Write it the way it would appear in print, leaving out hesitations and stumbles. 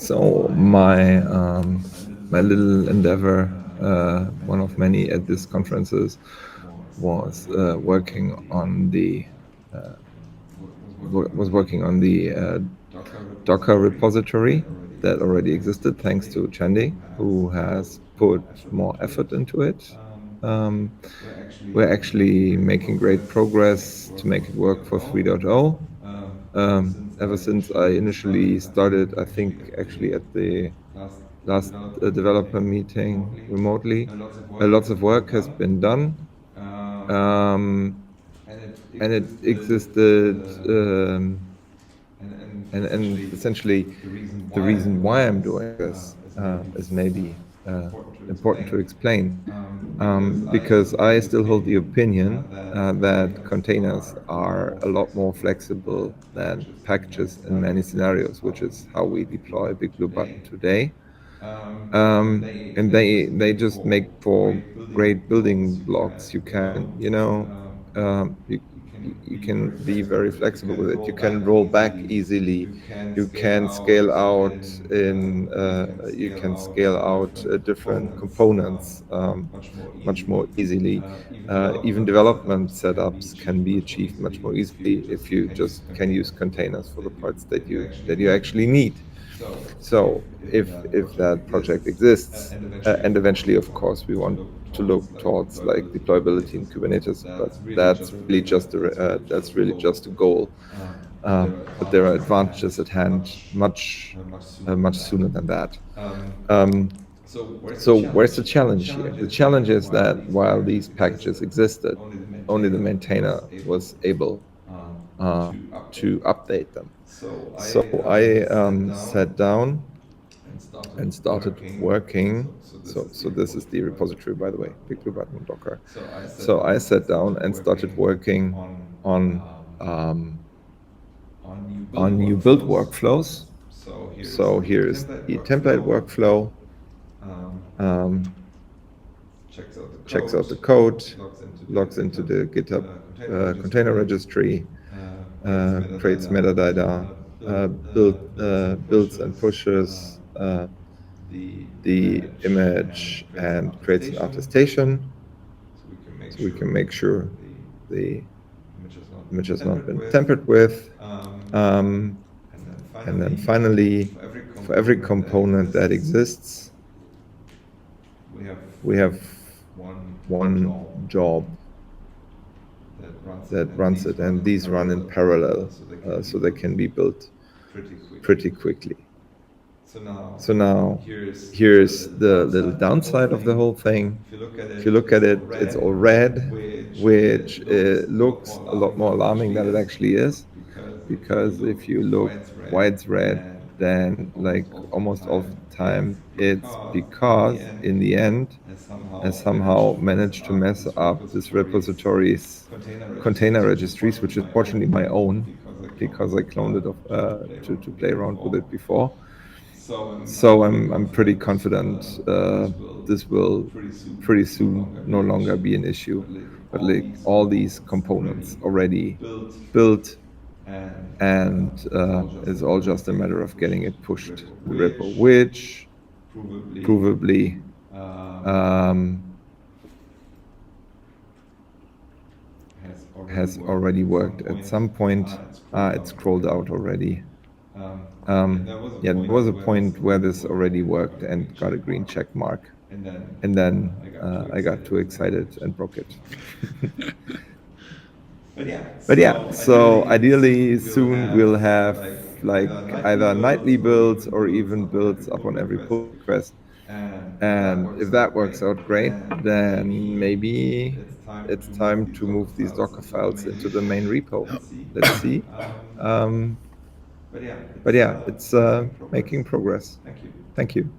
So my little endeavor, one of many at this conferences, was working on the Docker repository that already existed, thanks to Chandy, who has put more effort into it. We're actually making great progress to make it work for 3.0. Ever since I initially started, I think actually at the last developer meeting remotely, lots of work has been done. And it existed, and essentially the reason why I'm doing this is maybe important to explain, because I still hold the opinion that containers are a lot more flexible than packages in many scenarios, which is how we deploy BigBlueButton today. And they just make for great building blocks. You can, you can be very flexible with it. You can roll back easily. You can scale out different components much more easily. Even development setups can be achieved much more easily if you just can use containers for the parts that you actually need. So if that project exists, and eventually, of course, we want to look towards like deployability in Kubernetes, but that's really just a goal. But there are advantages at hand much sooner than that. So where's the challenge here? The challenge is that while these packages existed, only the maintainer was able to update them. So I sat down and started working. So this is the repository, by the way, BigBlueButton Docker. So I sat down and started working on new build workflows. So here is the template workflow. Checks out the code, logs into the GitHub container registry, creates metadata, builds and pushes the image, and creates an attestation, so we can make sure the image has not been tampered with. And then finally, for every component that exists, we have one job that runs it, and these run in parallel, so they can be built pretty quickly. So now here's the little downside of the whole thing. If you look at it, it's all red, which looks a lot more alarming than it actually is, because if you look why it's red, then like almost all the time it's because in the end I somehow managed to mess up this repository's container registries, which is fortunately my own, because I cloned it to play around with it before. So I'm pretty confident this will pretty soon no longer be an issue. But like all these components already built, and it's all just a matter of getting it pushed to the repo, which provably has already worked at some point. It scrolled out already. Yeah, there was a point where this already worked and got a green check mark, and then I got too excited and broke it. But yeah, so ideally soon we'll have like either nightly builds or even builds up on every pull request. And if that works out great, then maybe it's time to move these Docker files into the main repo. Let's see. But yeah, it's making progress. Thank you.